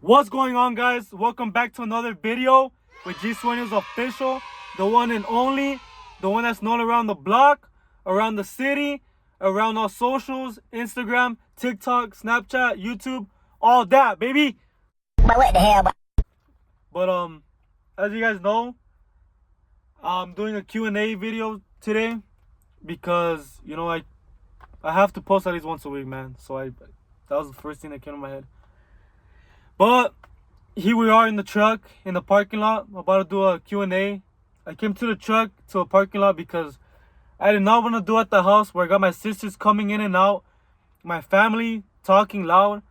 What's going on, guys? Welcome back to another video with Gsueños official, the one and only, the one that's known around the block, around the city, around all socials, Instagram, TikTok, Snapchat, YouTube, all that, baby. But what the hell? But as you guys know, I'm doing a Q&A video today because I have to post at least once a week, man. So that was the first thing that came to my head. But here we are in the truck, in the parking lot, about to do a Q&A. I came to the truck, to a parking lot, because I did not want to do it at the house where I got my sisters coming in and out, my family talking loud.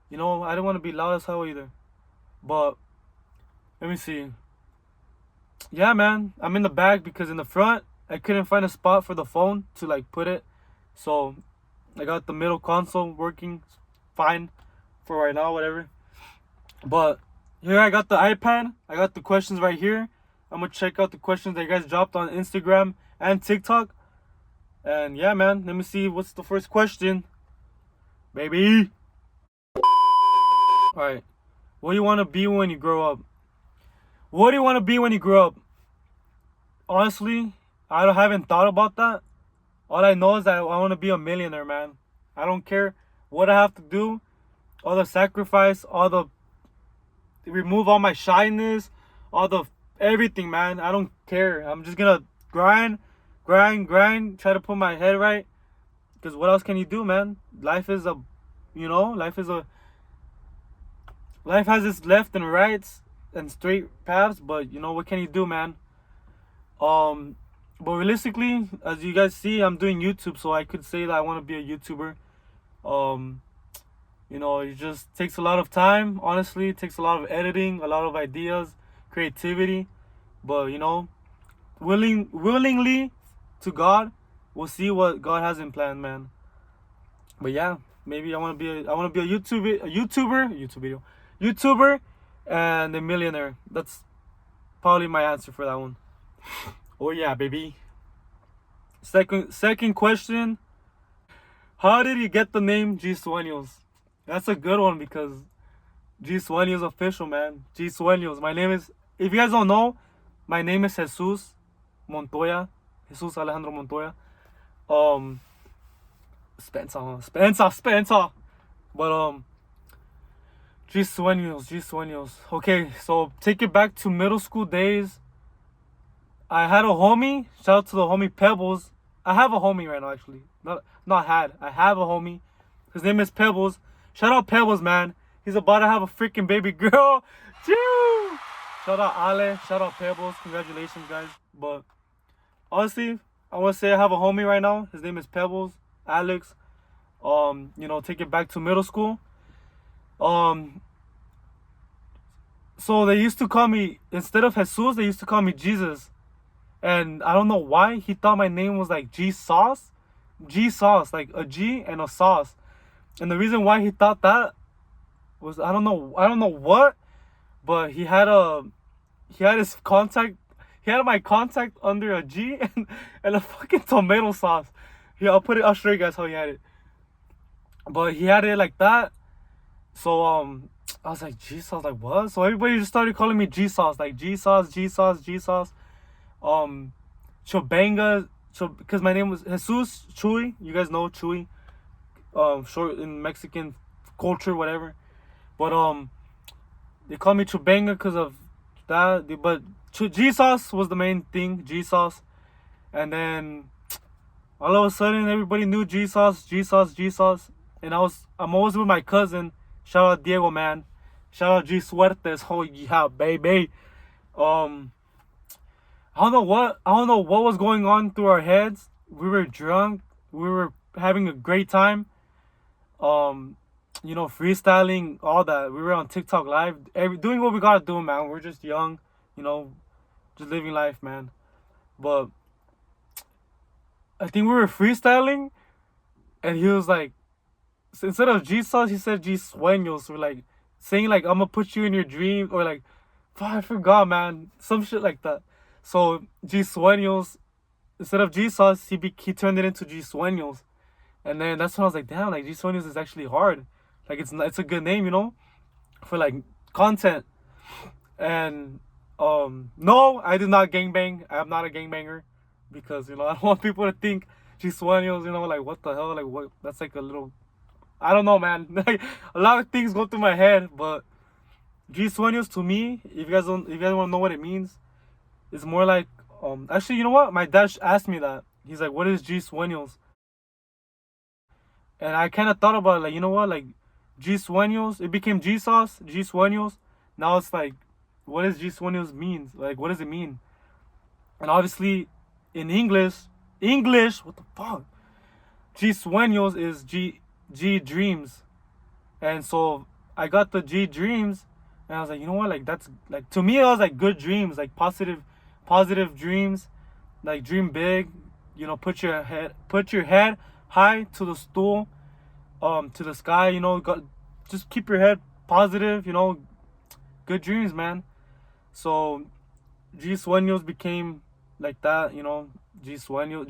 I didn't want to be loud as hell either. But, let me see. Yeah, man, I'm in the back because in the front, I couldn't find a spot for the phone to, put it. So, I got the middle console working fine for right now, whatever. But here I got the iPad. I got the questions right here. I'm going to check out the questions that you guys dropped on Instagram and TikTok. And yeah, man, let me see what's the first question. Baby. Alright. What do you want to be when you grow up? What do you want to be when you grow up? Honestly, I haven't thought about that. All I know is that I want to be a millionaire, man. I don't care what I have to do. All the sacrifice, remove all my shyness, everything, man. I don't care. I'm just gonna grind, try to put my head right. Because what else can you do, man? Life has its left and rights and straight paths, but what can you do, man? But realistically, as you guys see, I'm doing YouTube, so I could say that I want to be a YouTuber. It just takes a lot of time. Honestly, it takes a lot of editing, a lot of ideas, creativity. But willingly to God, we'll see what God has in plan, man. But yeah, maybe I want to be a YouTuber, and a millionaire. That's probably my answer for that one. Oh yeah, baby. Second question. How did you get the name Gsueños? That's a good one because Gsueños official, man. Gsueños. My name is, if you guys don't know, my name is Jesus Montoya. Jesus Alejandro Montoya. Spencer. But Gsueños. Okay, so take it back to middle school days. I had a homie. Shout out to the homie Pebbles. I have a homie right now, actually. I have a homie. His name is Pebbles. Shout out Pebbles, man. He's about to have a freaking baby girl. Choo! Shout out Ale. Shout out Pebbles. Congratulations, guys. But honestly, I want to say I have a homie right now. His name is Pebbles. Alex. Take it back to middle school. So they used to call me, instead of Jesus, they used to call me Jesus. And I don't know why. He thought my name was like G-Sauce. G-Sauce, like a G and a sauce. And the reason why he thought that was, I don't know what, but he had his contact, he had my contact under a G and a fucking tomato sauce. Yeah, I'll show you guys how he had it. But he had it like that. So I was like, G-Sauce, like what? So everybody just started calling me G-Sauce, like G-Sauce. Chobanga, because my name was Jesus Chuy. You guys know Chuy. Short in Mexican culture, whatever. But they call me Chobanga because of that. But Jesus was the main thing, Jesus. And then all of a sudden, everybody knew Jesus. And I'm always with my cousin. Shout out Diego, man. Shout out G Suertes. Oh yeah, baby. I don't know what was going on through our heads. We were drunk. We were having a great time. Freestyling, all that. We were on TikTok live, doing what we gotta do, man. We're just young, just living life, man. But I think we were freestyling, and he was like, instead of Jesus, he said Gsueños. We're like saying like, I'm gonna put you in your dream, or like, I forgot, man, some shit like that. So Gsueños, instead of Jesus, he turned it into Gsueños. And then that's when I was like, damn, like Gsueños is actually hard. Like it's a good name, for like content. And no, I did not gangbang. I'm not a gangbanger because I don't want people to think Gsueños, like what the hell, like what? That's like a little, I don't know, man. Like a lot of things go through my head, but Gsueños to me, if you guys want to know what it means, it's more like actually, you know what? My dad asked me that. He's like, "What is Gsueños?" And I kind of thought about it, like, you know what, like Gsueños, it became Jesus, Gsueños. Now it's like, what does Gsueños means? Like, what does it mean? And obviously, in English, what the fuck? Gsueños is G dreams, and so I got the G dreams, and I was like, you know what? Like that's like to me, it was like good dreams, like positive dreams, like dream big. Put your head high to the stool, to the sky. Just keep your head positive. Good dreams, man. So Gsueños became like that. Gsueños,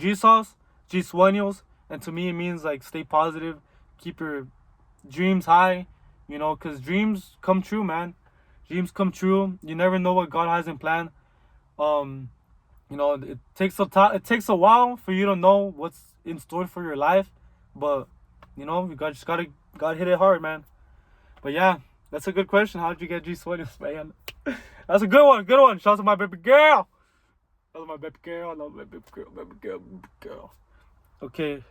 Gsueños, and to me it means like stay positive, keep your dreams high. Cause dreams come true, man. Dreams come true. You never know what God has in plan. It takes a while for you to know what's in store for your life, but you gotta hit it hard, man. But yeah, that's a good question. How did you get Gsueños, man? That's a good one. Shout out to my baby girl. Shout out to my baby girl. I love my baby girl. Okay.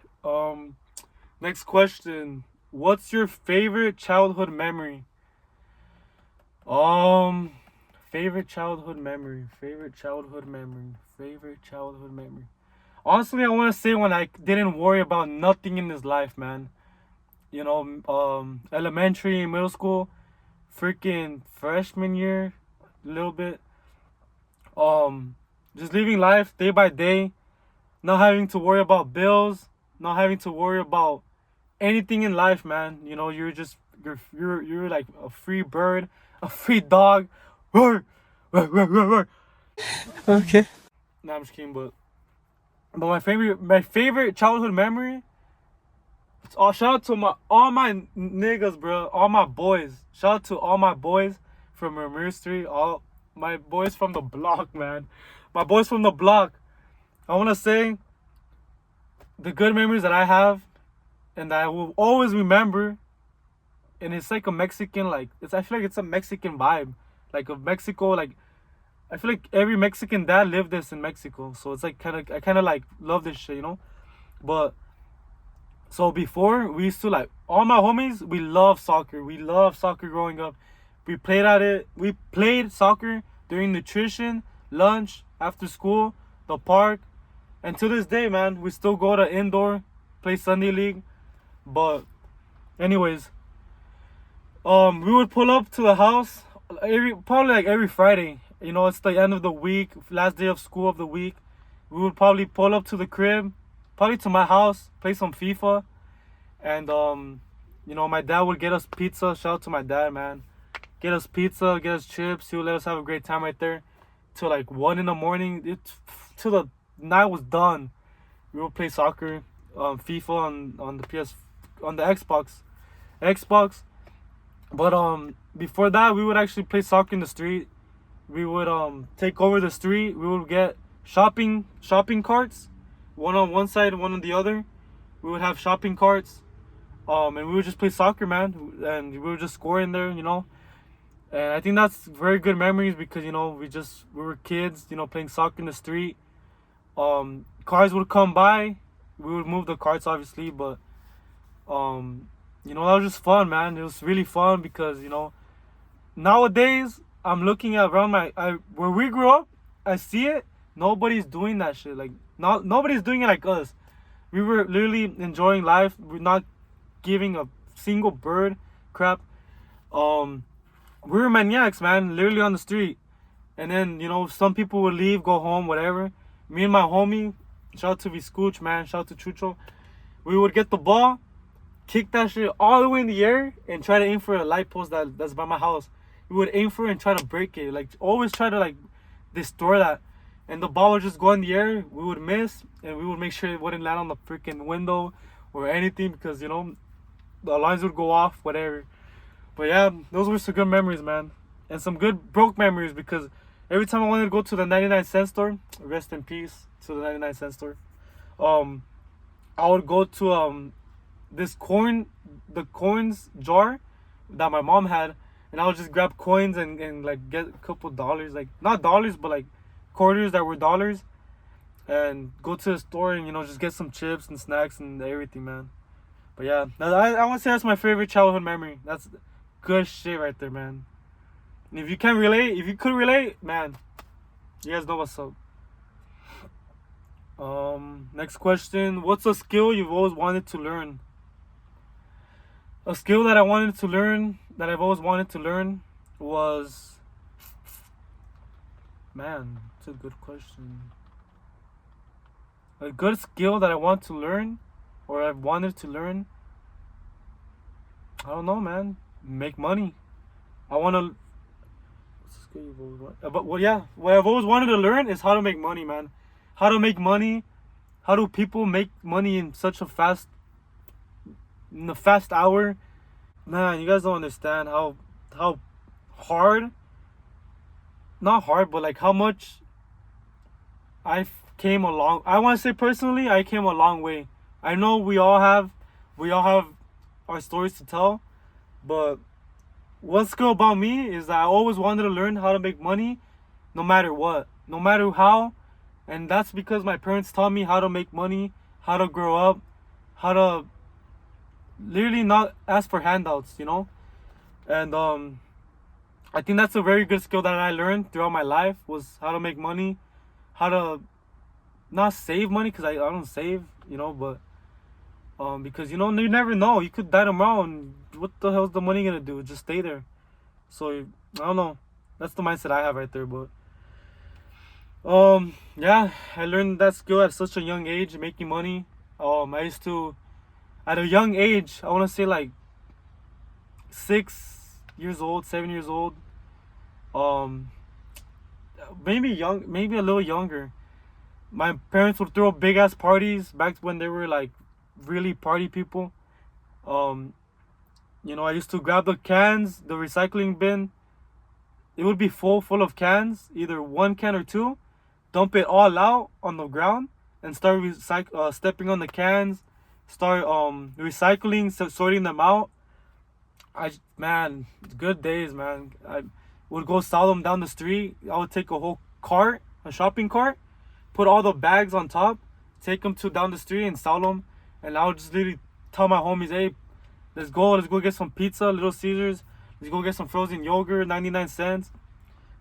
Next question. What's your favorite childhood memory? Favorite childhood memory. Honestly, I want to say when I didn't worry about nothing in this life, man. Elementary, middle school, freaking freshman year, a little bit. Just living life day by day, not having to worry about bills, not having to worry about anything in life, man. You're like a free bird, a free dog. Roar, roar, roar, roar, roar. Okay. Nah, I'm just kidding, but my favorite childhood memory. Shout out to all my niggas, bro, all my boys. Shout out to all my boys from Ventura Street, all my boys from the block, man. My boys from the block. I want to say the good memories that I have and that I will always remember. And it's like a Mexican, I feel like it's a Mexican vibe. Like of Mexico, like I feel like every Mexican dad lived this in Mexico. So it's like I kind of like love this shit, But so before, we used to like, all my homies, we love soccer. We love soccer growing up. We played soccer during nutrition, lunch, after school, the park. And to this day, man, we still go to indoor, play Sunday league. But anyways, we would pull up to the house probably every Friday. It's the end of the week, last day of school of the week. We would probably pull up to the crib, probably to my house, play some FIFA. And my dad would get us pizza. Shout out to my dad, man. Get us pizza, get us chips. He would let us have a great time right there till like 1 a.m. Till the night was done. We would play soccer, FIFA on the Xbox. But before that, we would actually play soccer in the street. We would take over the street. We would get shopping carts, one on one side, one on the other. We would have shopping carts, and we would just play soccer, man. And we would just score in there, And I think that's very good memories because we were kids, playing soccer in the street. Cars would come by. We would move the carts, obviously, but that was just fun, man. It was really fun because nowadays I'm looking at around where we grew up. I see it. Nobody's doing that shit. Like nobody's doing it like us. We were literally enjoying life. We're not giving a single bird crap. We were maniacs, man. Literally on the street. And then some people would leave, go home, whatever. Me and my homie, shout out to Viscooch, man. Shout out to Chucho. We would get the ball, kick that shit all the way in the air, and try to aim for a light post that's by my house. We would aim for it and try to break it. Like always try to destroy that. And the ball would just go in the air. We would miss, and we would make sure it wouldn't land on the freaking window or anything because the alarms would go off, whatever. But yeah, those were some good memories, man. and some good broke memories because every time I wanted to go to the 99-cent store, rest in peace to the 99-cent store, um, I would go to this the coins jar that my mom had, and I would just grab coins and like get a couple dollars, like not dollars but like quarters that were dollars, and go to the store and just get some chips and snacks and everything, man. But yeah, I want to say that's my favorite childhood memory. That's good shit right there, man. And if you can relate, if you could relate, man, you guys know what's up. Next question. What's a skill you've always wanted to learn? A skill that I've always wanted to learn was, man, it's a good question. A good skill that I want to learn, or I've wanted to learn, I don't know, man. Make money. I want to. What's a skill you've always wanted? But well, yeah, what I've always wanted to learn is how to make money, man. How to make money. How do people make money in the fast hour? Man, you guys don't understand how hard, not hard, but like how much I came along. I want to say personally, I came a long way. I know we all have our stories to tell, but what's good about me is that I always wanted to learn how to make money, no matter what, no matter how. And that's because my parents taught me how to make money, how to grow up, how to literally not ask for handouts, And I think that's a very good skill that I learned throughout my life, was how to make money, how to not save money, because I don't save, but because you never know, you could die tomorrow, and what the hell's the money gonna do? Just stay there. So I don't know. That's the mindset I have right there, but. Yeah, I learned that skill at such a young age, making money. I used to, at a young age, I want to say like 6 years old, 7 years old. Maybe maybe a little younger. My parents would throw big ass parties back when they were like really party people. I used to grab the cans, the recycling bin. It would be full of cans, either one can or two. Dump it all out on the ground and start stepping on the cans, start recycling, sorting them out. Man, good days, man. I would go sell them down the street. I would take a whole cart, a shopping cart, put all the bags on top, take them down the street and sell them. And I would just literally tell my homies, hey, let's go get some pizza, Little Caesars. Let's go get some frozen yogurt, 99 cents.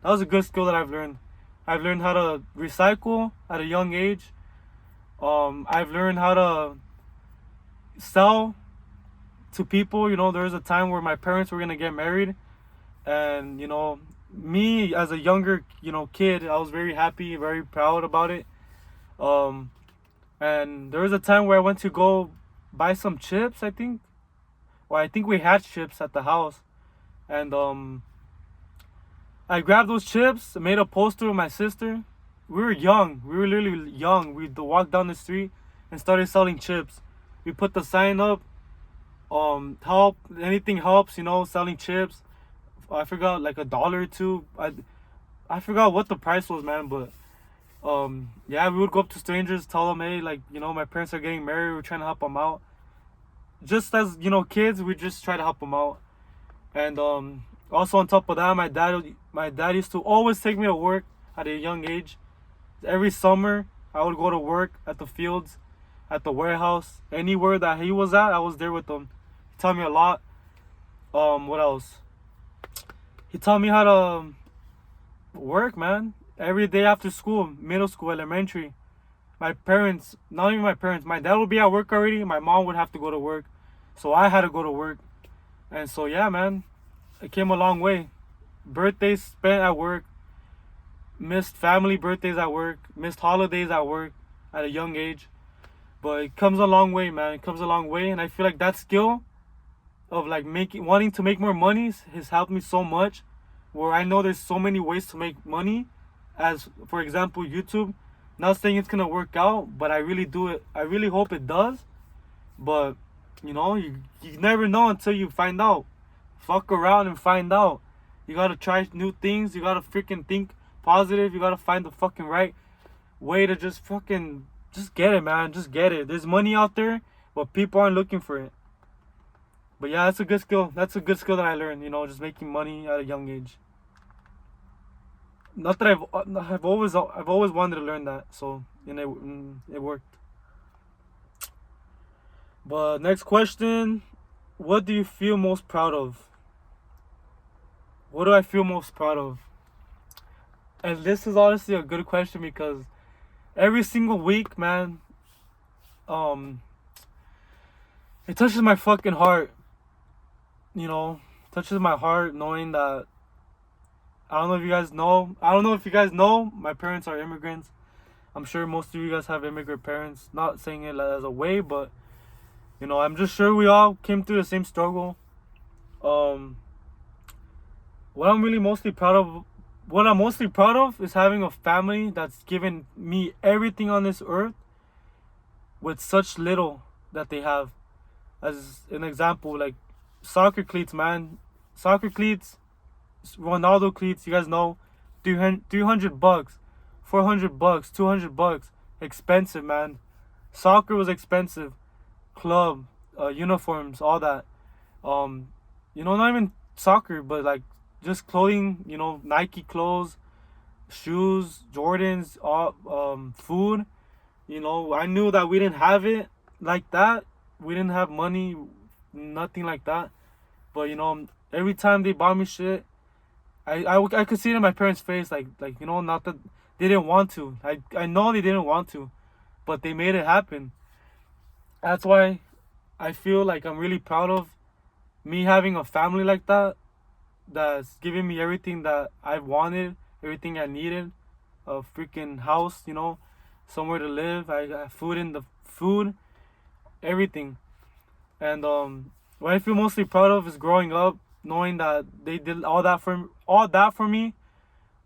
That was a good skill that I've learned. I've learned how to recycle at a young age. I've learned how to sell to people. There was a time where my parents were gonna get married, and me as a younger kid, I was very happy, very proud about it. And there was a time where I went to go buy some chips. I think we had chips at the house, and I grabbed those chips, made a poster with my sister. We were young. We were literally young. We'd walk down the street and started selling chips. We put the sign up, help, anything helps, selling chips. I forgot, like $1 or $2. I forgot what the price was, man, but yeah, we would go up to strangers, tell them, hey, like, my parents are getting married, we're trying to help them out. Just as, kids, we just try to help them out. And also on top of that, my dad used to always take me to work at a young age. Every summer, I would go to work at the fields, at the warehouse, anywhere that he was at, I was there with him. He taught me a lot. What else? He taught me how to work, man. Every day after school, middle school, elementary. My parents, not even my parents, my dad would be at work already. My mom would have to go to work. So I had to go to work. And so, yeah, man, I came a long way. Birthdays spent at work. Missed family birthdays at work. Missed holidays at work at a young age. But it comes a long way, man. It comes a long way. And I feel like that skill of like wanting to make more money has helped me so much. Where I know there's so many ways to make money. As, for example, YouTube. Not saying it's going to work out, but I really do it. I really hope it does. But, you never know until you find out. Fuck around and find out. You gotta try new things. You gotta freaking think positive. You gotta find the fucking right way to just fucking just get it, man. Just get it. There's money out there, but people aren't looking for it. But yeah, that's a good skill. That's a good skill that I learned. You know, just making money at a young age. Not that I've always wanted to learn that. So it worked. But next question, what do you feel most proud of? What do I feel most proud of? And this is honestly a good question because every single week, man, it touches my fucking heart. You know, touches my heart knowing that I don't know if you guys know. I don't know if you guys know. My parents are immigrants. I'm sure most of you guys have immigrant parents. Not saying it as a way, but you know, I'm just sure we all came through the same struggle. What I'm mostly proud of is having a family that's given me everything on this earth with such little that they have. As an example, like soccer cleats, man. Soccer cleats, Ronaldo cleats, you guys know, $300, $400, $200. Expensive, man. Soccer was expensive. Club, uniforms, all that. You know, not even soccer, but like just clothing, you know, Nike clothes, shoes, Jordans, all food. You know, I knew that we didn't have it like that. We didn't have money, nothing like that. But you know, every time they bought me shit, I could see it in my parents' face, like you know, not that they didn't want to. I know they didn't want to, but they made it happen. That's why I feel like I'm really proud of me having a family like that, that's giving me everything that I wanted, everything I needed, a freaking house, you know, somewhere to live. I got food, everything. And what I feel mostly proud of is growing up, knowing that they did all that for me.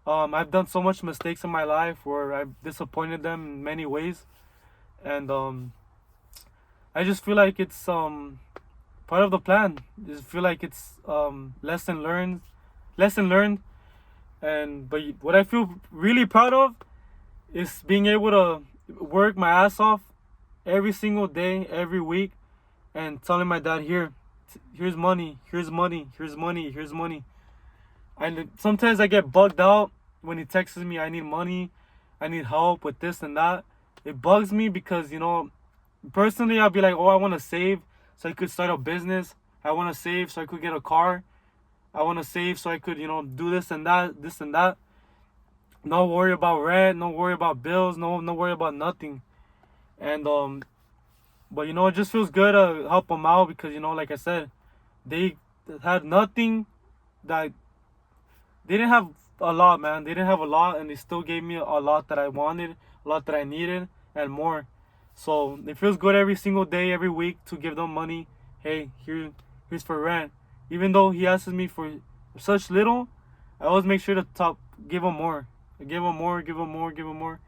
I've done so much mistakes in my life where I've disappointed them in many ways, and I just feel like it's part of the plan. I just feel like it's lesson learned. And but what I feel really proud of is being able to work my ass off every single day, every week, and telling my dad, here's money, here's money, here's money, here's money. And sometimes I get bugged out when he texts me, I need money, I need help with this and that. It bugs me because, you know, personally, I'll be like, oh, I want to save so I could start a business. I want to save so I could get a car. I want to save so I could, you know, do this and that. No worry about rent, no worry about bills, no worry about nothing. And but you know, it just feels good to help them out because, you know, like I said, they had nothing. That they didn't have a lot, man. They didn't have a lot, and they still gave me a lot that I wanted, a lot that I needed, and more. So it feels good every single day, every week to give them money. Hey, here's for rent. Even though he asks me for such little, I always make sure to give him more. Give him more.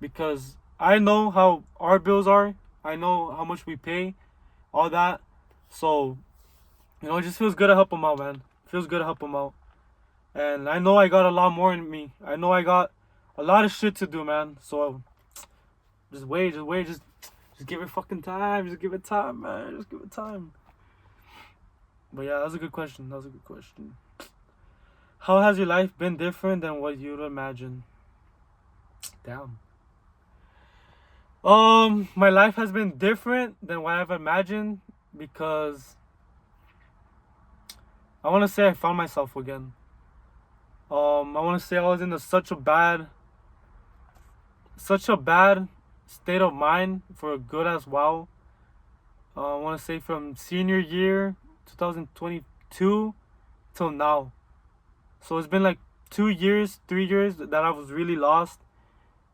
Because I know how our bills are. I know how much we pay, all that. So, you know, it just feels good to help him out, man. It feels good to help him out. And I know I got a lot more in me. I know I got a lot of shit to do, man. So just wait, just give it fucking time. Just give it time, man. Just give it time. But yeah, that was a good question. How has your life been different than what you'd imagine? Damn. My life has been different than what I've imagined because I want to say I found myself again. I want to say I was in such a bad state of mind for a good as well. I want to say from senior year 2022 till now. So it's been like 3 years that I was really lost,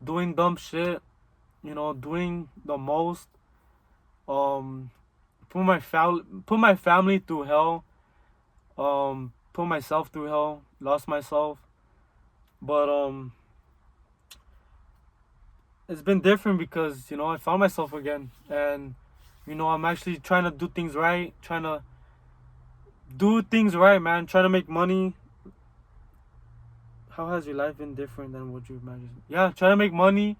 doing dumb shit, you know, doing the most. Put my family through hell. Put myself through hell. Lost myself. But it's been different because, you know, I found myself again, and you know, I'm actually trying to do things right, man, trying to make money, how has your life been different than what you imagined? Yeah, trying to make money,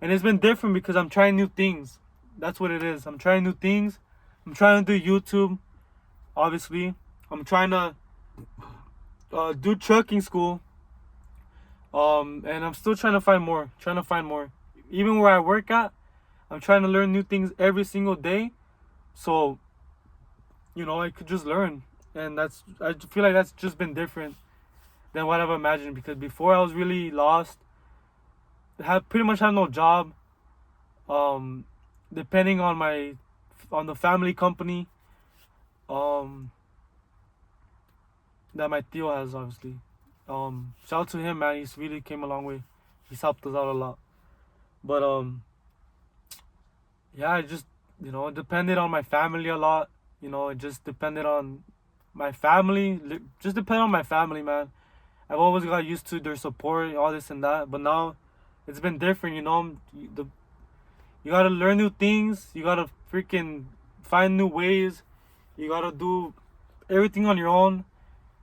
and it's been different because I'm trying new things. That's what it is. I'm trying new things. I'm trying to do YouTube, obviously. I'm trying to do trucking school. And I'm still trying to find more. Trying to find more. Even where I work at, I'm trying to learn new things every single day. So, I could just learn. And I feel like that's just been different than what I've imagined. Because before I was really lost. Pretty much have no job. Um, Depending on the family company. Um, that my tío has, obviously. Shout out to him, man. He's really came a long way. He's helped us out a lot. But yeah, I just it depended on my family a lot. It just depended on my family. Just depend on my family, man. I've always got used to their support, all this and that. But now, it's been different. You gotta learn new things. You gotta freaking find new ways. You gotta do everything on your own.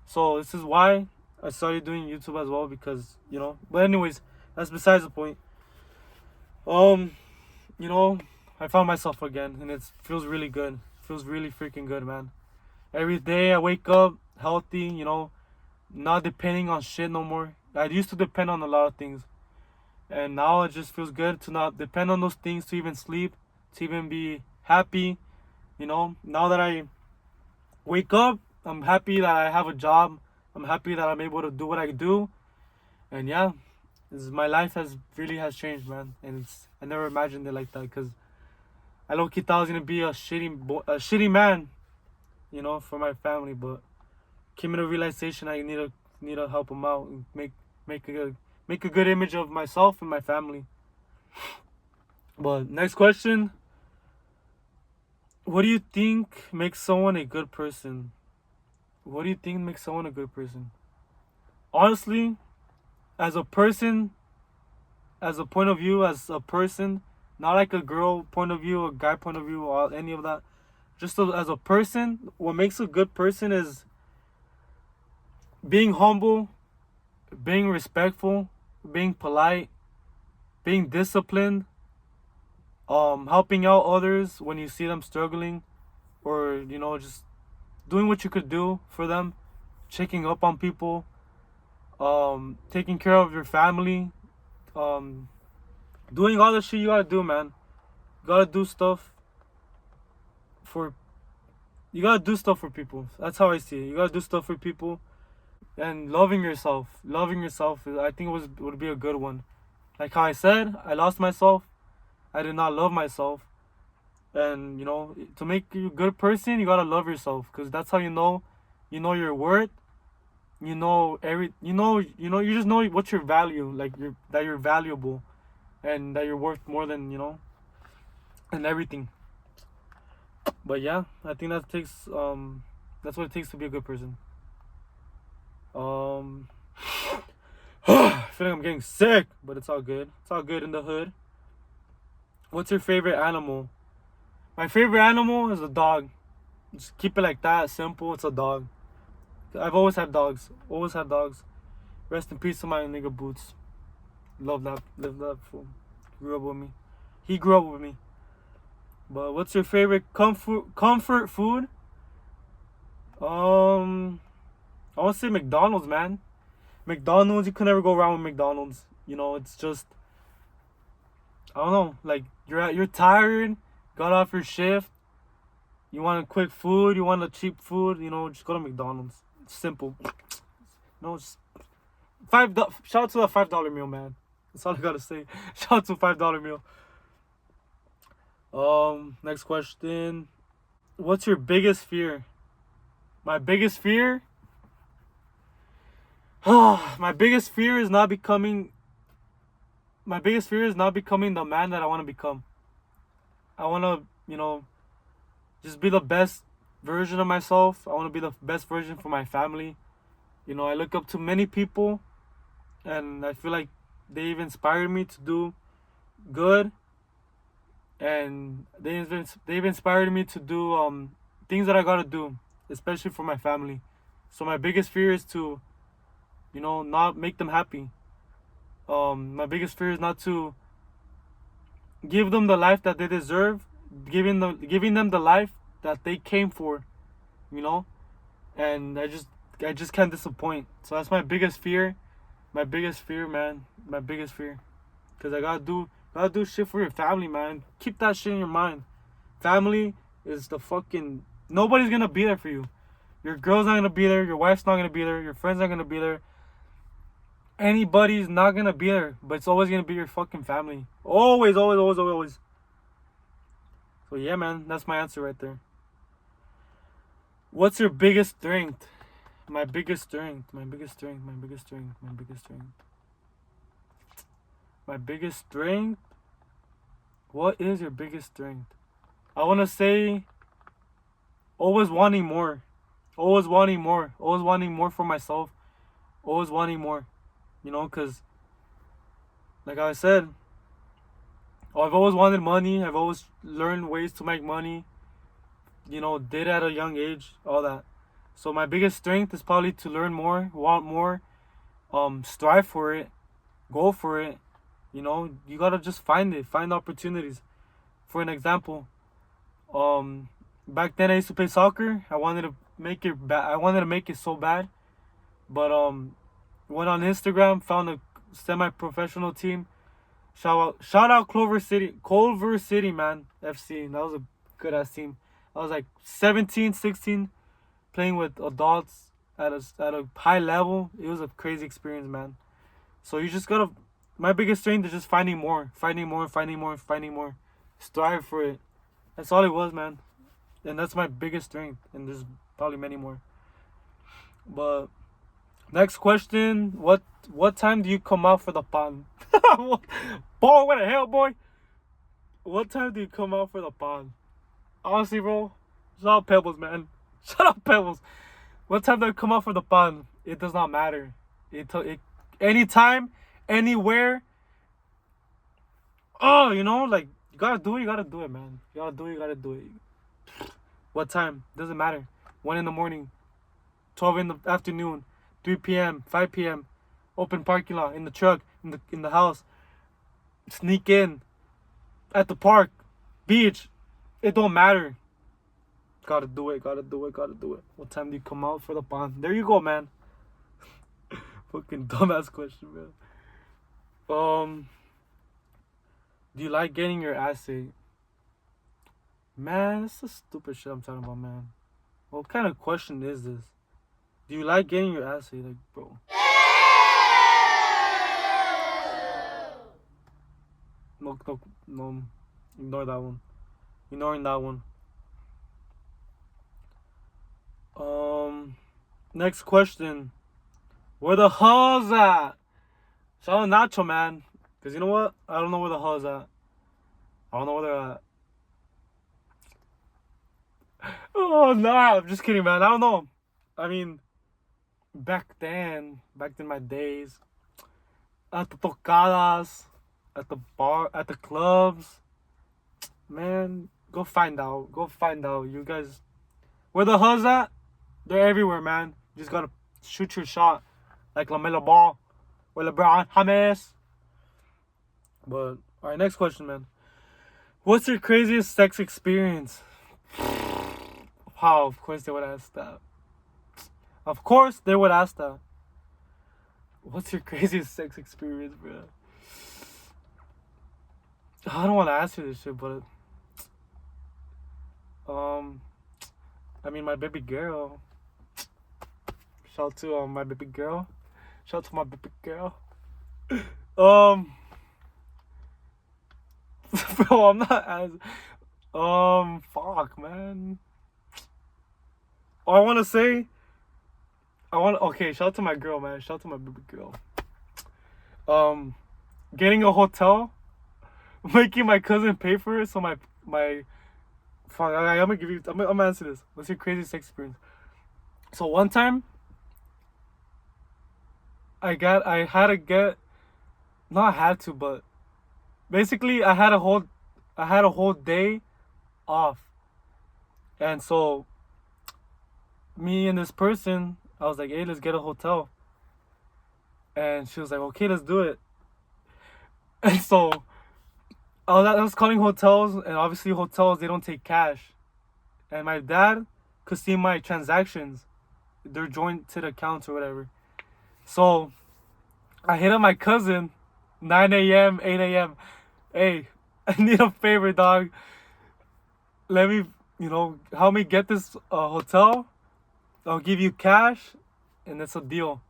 So this is why I started doing YouTube as well, because But anyways, that's besides the point. Um, I found myself again, and it feels really good. Feels really freaking good, man. Every day I wake up healthy. Not depending on shit no more. I used to depend on a lot of things, and now it just feels good to not depend on those things, to even sleep, to even be happy. Now that I wake up, I'm happy that I have a job. I'm happy that I'm able to do what I do. And yeah, my life has changed, man. And I never imagined it like that, because I low-key thought I was gonna be a shitty man, for my family. But came to a realization I need to help them out and make a good image of myself and my family. But next question: what do you think makes someone a good person? What do you think makes someone a good person? Honestly, as a person, as a point of view, as a person, not like a girl point of view, a guy point of view, or any of that. Just as a person, what makes a good person is being humble, being respectful, being polite, being disciplined, helping out others when you see them struggling, or just doing what you could do for them, checking up on people, taking care of your family, doing all the shit you gotta do, man. You gotta do stuff for people. That's how I see it. You gotta do stuff for people, and loving yourself. I think would be a good one. Like how I said, I lost myself. I did not love myself. And to make you a good person, you gotta love yourself, because that's how you know your worth. You just know what's your value, like that you're valuable, and that you're worth more than and everything. But yeah, I think that's what it takes to be a good person. I feel like I'm getting sick, but it's all good. It's all good in the hood. What's your favorite animal? My favorite animal is a dog. Just keep it like that, simple. It's a dog. I've always had dogs. Always had dogs. Rest in peace to my nigga Boots. Love that. Live that fool. Grew up with me. He grew up with me. But what's your favorite comfort food? I want to say McDonald's, man. McDonald's, you can never go wrong with McDonald's. It's just, I don't know. Like you're tired, got off your shift. You want a quick food. You want a cheap food. Just go to McDonald's. It's simple. Just $5. Shout out to a $5 meal, man. That's all I gotta say. Shout out to a $5 meal. Next question. What's your biggest fear? My biggest fear? My biggest fear is not becoming the man that I want to become. I want to, just be the best version of myself. I want to be the best version for my family. I look up to many people, and I feel like they've inspired me to do good, and they've inspired me to do things that I gotta do, especially for my family. So my biggest fear is to not make them happy. My biggest fear is not to give them the life that they deserve, giving them the life that they came for, you know. And I just can't disappoint. So that's my biggest fear. My biggest fear, man. My biggest fear. Cause I gotta do shit for your family, man. Keep that shit in your mind. Family is the fucking nobody's gonna be there for you. Your girl's not gonna be there. Your wife's not gonna be there. Your friends not gonna be there. Anybody's not gonna be there, but it's always gonna be your fucking family. Always, always, always, always, always. So yeah, man, that's my answer right there. What's your biggest strength? My biggest strength. My biggest strength. My biggest strength. My biggest strength. My biggest strength. What is your biggest strength? I wanna say always wanting more. Always wanting more. Always wanting more for myself. Always wanting more. Because, like I said, I've always wanted money. I've always learned ways to make money. Did at a young age, all that. So my biggest strength is probably to learn more, want more, strive for it, go for it. You gotta just find opportunities. For an example, back then I used to play soccer. I wanted to make it I wanted to make it so bad, but went on Instagram, found a semi-professional team. Shout out Culver City, man, FC. That was a good ass team. I was like 17, 16, playing with adults at a high level. It was a crazy experience, man. So you just gotta. My biggest strength is just finding more. Strive for it. That's all it was, man. And that's my biggest strength. And there's probably many more. But next question, what time do you come out for the pond? Boy, what the hell, boy? What time do you come out for the pond? Honestly, bro, shout out Pebbles, man. Shut up, Pebbles. What time do I come out for the pond? It does not matter. Anytime, anywhere. Oh, like, you gotta do it, man. You gotta do it. What time? Doesn't matter. 1 in the morning, 12 in the afternoon, 3 p.m., 5 p.m., open parking lot, in the truck, in the house, sneak in, at the park, beach, it don't matter. Gotta do it. What time do you come out for the pond? There you go, man. Fucking dumbass question, man. Do you like getting your ass ate? Man, this is stupid shit I'm talking about, man. What kind of question is this? Do you like getting your ass ate? Like, bro. No. Ignore that one. Ignoring that one. Next question. Where the hell's at? Shout out Nacho, man. Because you know what? I don't know where the hell's at. I don't know where they're at. Oh, nah. I'm just kidding, man. I don't know. I mean, back in my days, at the tocadas, at the bar, at the clubs, man, go find out. You guys, where the hell's at? They're everywhere, man. You just gotta shoot your shot, like LaMelo Ball or LeBron James. But alright, next question, man. What's your craziest sex experience? How? Of course they would ask that. Of course they would ask that. What's your craziest sex experience, bro? I don't want to answer this shit, but I mean, my baby girl. Shout out to my baby girl. Bro, I'm not as fuck, man. Okay, shout out to my girl, man. Shout out to my baby girl. Getting a hotel, making my cousin pay for it, so my fuck, I'm gonna answer this. What's your craziest sex experience? So one time, but basically I had a whole day off, and so me and this person, I was like, hey, let's get a hotel. And she was like, okay, let's do it. And so I was calling hotels, and obviously hotels, they don't take cash. And my dad could see my transactions. They're joined to the accounts or whatever. So I hit up my cousin, 9 a.m., 8 a.m. Hey, I need a favor, dog. Let me, help me get this hotel. I'll give you cash, and it's a deal.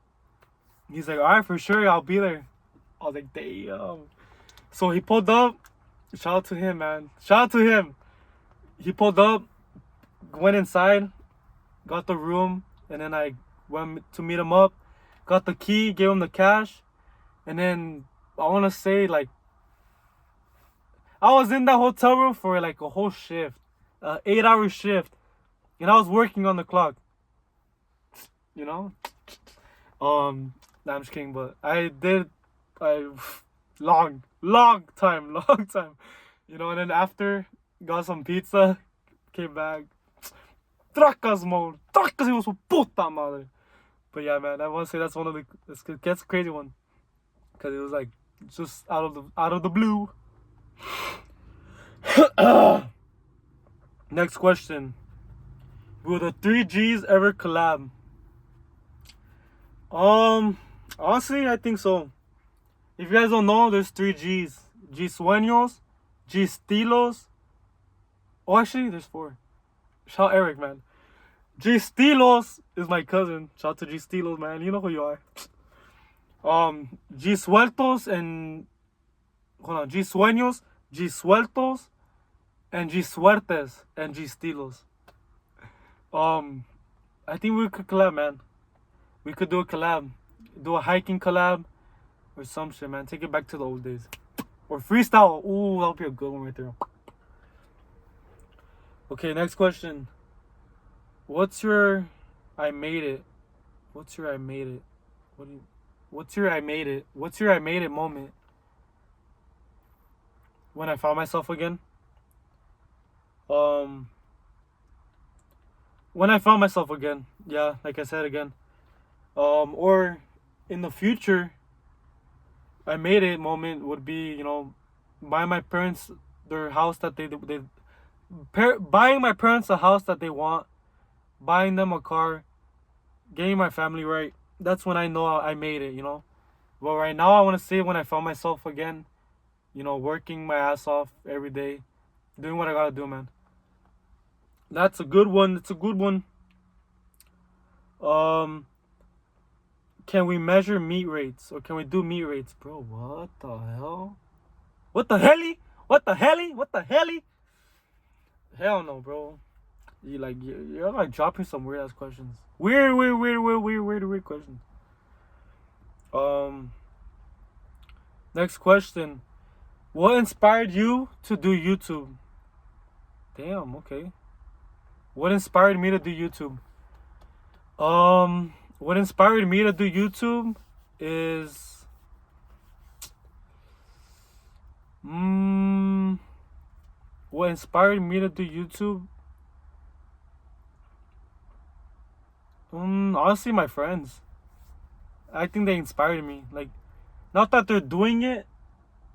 He's like, all right, for sure, I'll be there. I was like, damn. So he pulled up. Shout out to him, man. Shout out to him. He pulled up, went inside, got the room, and then I went to meet him up, got the key, gave him the cash, and then I want to say, like, I was in that hotel room for like a whole shift, 8-hour shift, and I was working on the clock. You know, nah, I'm just kidding, but I long time, and then after got some pizza, came back, tracas mode, tracas hijo su puta madre. But yeah, man, I want to say that's one of that's a crazy one, cause it was like just out of the blue. Next question: will the 3Gs ever collab? Honestly, I think so. If you guys don't know, there's 3Gs: Gsueños, Gstilos. Oh, actually, there's 4. Shout out Eric, man. Gstilos is my cousin. Shout out to Gstilos, man. You know who you are. Gsueltos and hold on, Gsueños, Gsueltos, and Gsuertes and Gstilos. I think we could collab, man. We could do a collab, do a hiking collab, or some shit, man. Take it back to the old days, or freestyle. Ooh, that'll be a good one right there. Okay, next question. What's your I made it? What's your I made it? What's your I made it? What's your I made it moment? When I found myself again. When I found myself again. Yeah, like I said again. Or in the future, I made it moment would be, buying my parents their house that buying my parents a house that they want, buying them a car, getting my family right. That's when I know I made it, But right now, I want to say when I found myself again, working my ass off every day, doing what I gotta do, man. That's a good one. It's a good one. Can we measure meat rates, or can we do meat rates, bro? What the hell? What the helly? What the helly? What the helly? Hell no, bro. You're like dropping some weird ass questions. Weird questions. Next question. What inspired you to do YouTube? Damn, okay. What inspired me to do YouTube? What inspired me to do YouTube is what inspired me to do YouTube? Honestly, my friends. I think they inspired me. Like, not that they're doing it,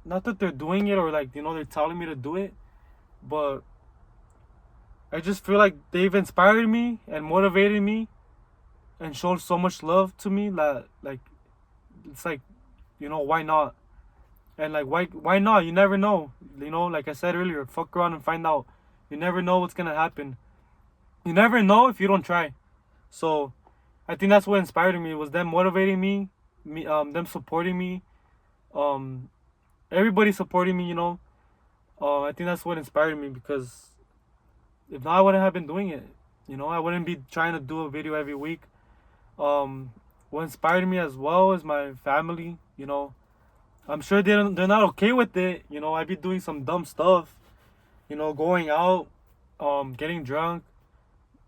or like, they're telling me to do it, but I just feel like they've inspired me and motivated me and showed so much love to me that, like, it's like, why not? And like, why not? You never know. Like I said earlier, fuck around and find out. You never know what's gonna happen. You never know if you don't try. So I think that's what inspired me, was them motivating me, them supporting me, everybody supporting me, I think that's what inspired me, because if not, I wouldn't have been doing it. I wouldn't be trying to do a video every week. What inspired me as well is my family. I'm sure they're not okay with it. I'd be doing some dumb stuff, going out, getting drunk,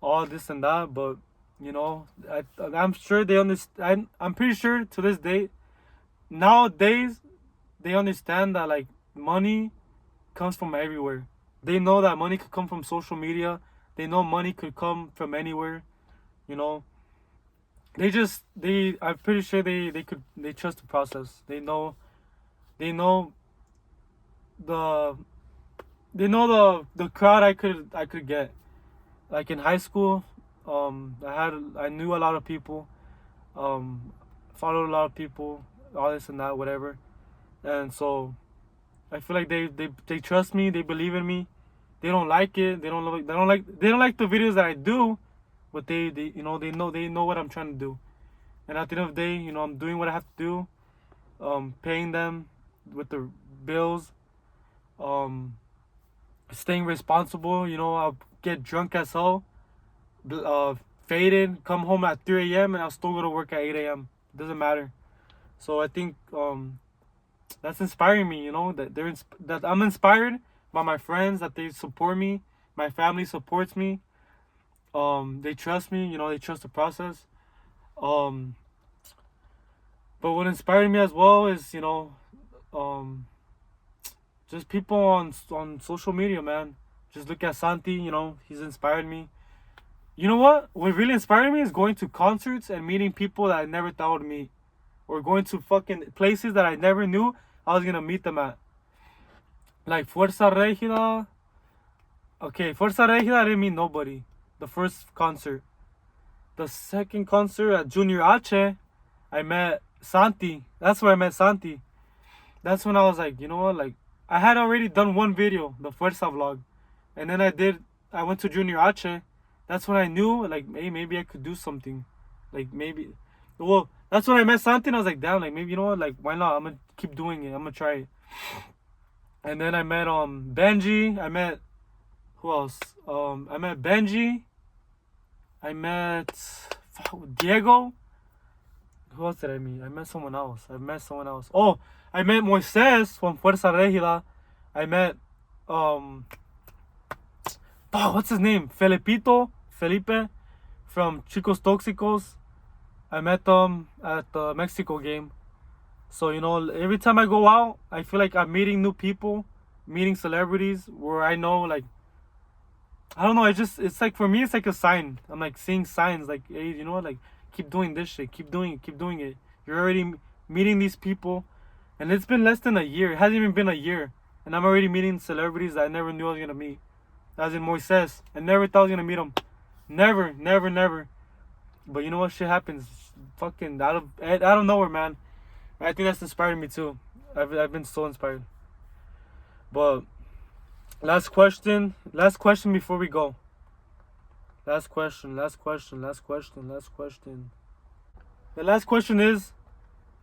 all this and that, but I'm sure they understand. I'm pretty sure to this day, nowadays, they understand that, like, money comes from everywhere. They know that money could come from social media. They know money could come from anywhere. I'm pretty sure they trust the process. They know the the crowd I could get. Like in high school, I knew a lot of people, followed a lot of people, all this and that, whatever. And so I feel like they trust me, they believe in me. They don't like it. They don't like the videos that I do, but they they know what I'm trying to do. And at the end of the day, I'm doing what I have to do, paying them with the bills, um, staying responsible. I'll get drunk as hell, uh, faded, come home at 3 a.m. and I'll still go to work at 8 a.m. It doesn't matter. So I think that's inspiring me. That I'm inspired by my friends, that they support me. My family supports me. They trust me. They trust the process. Um, but what inspired me as well is um, just people on social media, man. Just look at Santi. He's inspired me. You know what? What really inspired me is going to concerts and meeting people that I never thought would meet, or going to fucking places that I never knew I was gonna meet them at. Like Fuerza Regida. Okay, Fuerza Regida, I didn't meet nobody. The first concert. The second concert at Junior H, I met Santi. That's where I met Santi. That's when I was like, you know what? Like, I had already done one video, the Fuerza vlog. And then I went to Junior H. That's when I knew, like, hey, maybe I could do something. Like, maybe. Well, that's when I met Santi and I was like, damn, like, maybe, like, why not? I'm going to keep doing it. I'm going to try it. And then I met Benji. I met, who else? I met Benji. I met Diego. Who else did I meet? I met someone else. Oh, I met Moises from Fuerza Regida. I met, what's his name? Felipe from Chicos Tóxicos. I met them at the Mexico game. So, every time I go out, I feel like I'm meeting new people, meeting celebrities where I know, like, I don't know, it's like, for me, it's like a sign. I'm like seeing signs, like, hey, like, keep doing this shit, keep doing it. You're already meeting these people, and it's been less than a year. It hasn't even been a year, and I'm already meeting celebrities that I never knew I was gonna meet. As in Moises, I never thought I was gonna meet him. Never. But you know what? Shit happens, fucking out of nowhere, man. I think that's inspired me too. I've been so inspired. But last question before we go. Last question. The last question is,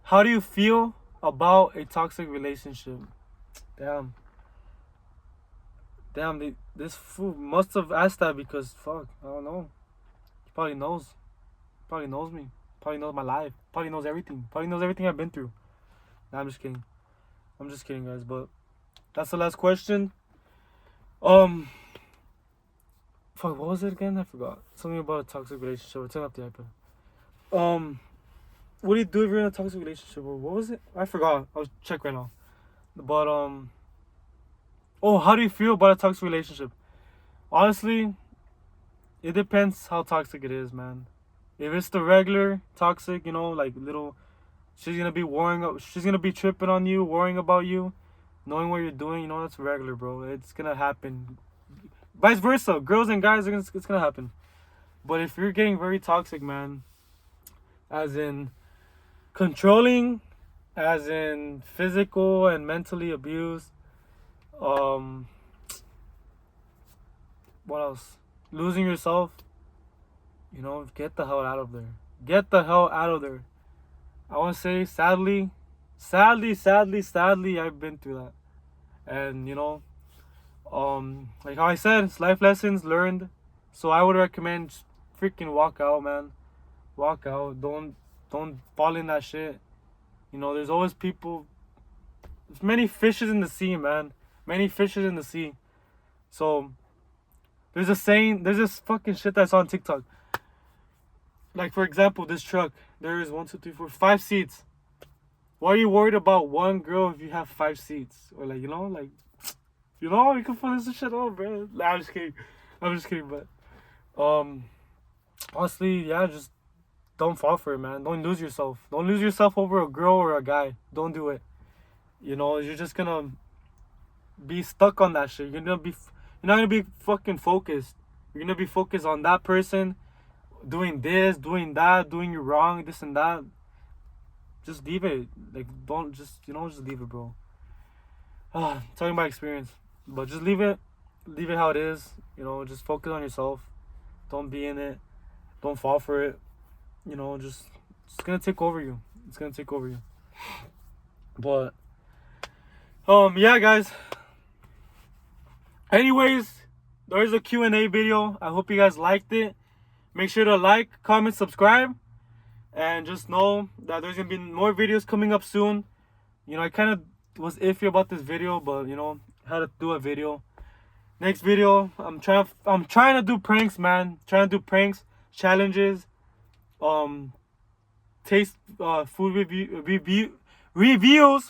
how do you feel about a toxic relationship? Damn, this fool must have asked that because, fuck, I don't know. He probably knows. Probably knows me. Probably knows my life. Probably knows everything. Probably knows everything I've been through. Nah, I'm just kidding, guys. But that's the last question. Fuck, what was it again? I forgot. Something about a toxic relationship. Or turn off the iPad. What do you do if you're in a toxic relationship? Or what was it? I forgot. I'll check right now. But how do you feel about a toxic relationship? Honestly, it depends how toxic it is, man. If it's the regular toxic, like little, she's gonna be tripping on you, worrying about you, knowing what you're doing, that's regular, bro. It's gonna happen. Vice versa, girls and guys, it's gonna happen. But if you're getting very toxic, man, as in controlling, as in physical and mentally abused, what else? Losing yourself. Get the hell out of there. I want to say, sadly, I've been through that. And, like how I said, it's life lessons learned. So I would recommend just freaking walk out, man. Walk out. Don't fall in that shit. There's always people. There's many fishes in the sea, man. Many fishes in the sea. So, there's a saying, there's this fucking shit that's on TikTok. Like, for example, this truck, there is 1, 2, 3, 4, 5 seats. Why are you worried about one girl if you have 5 seats? Or like, you can pull this shit off, bro. Nah, I'm just kidding, but honestly, yeah, just don't fall for it, man. Don't lose yourself. Don't lose yourself over a girl or a guy. Don't do it. You know, you're just gonna be stuck on that shit. You're not gonna be fucking focused. You're gonna be focused on that person doing this, doing that, doing you wrong, this and that. Just leave it. Like, don't just, just leave it, bro. Talking about experience, but just leave it how it is. Just focus on yourself. Don't be in it. Don't fall for it. Just it's gonna take over you. It's gonna take over you. But yeah, guys. Anyways, there's a Q&A video. I hope you guys liked it. Make sure to like, comment, subscribe, and just know that there's gonna be more videos coming up soon. I kind of was iffy about this video, but had to do a video. Next video, I'm trying to do pranks, man. Trying to do pranks, challenges, taste food reviews.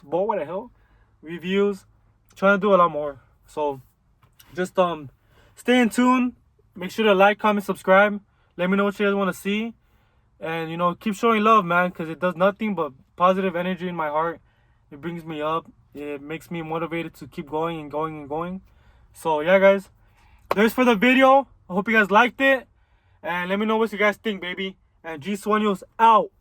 Boy, what the hell? Reviews. Trying to do a lot more. So just stay in tune. Make sure to like, comment, subscribe. Let me know what you guys want to see. And keep showing love, man, because it does nothing but positive energy in my heart. It brings me up. It makes me motivated to keep going and going and going. So yeah, guys, there's for the video. I hope you guys liked it. And let me know what you guys think, baby. And Gsueños out.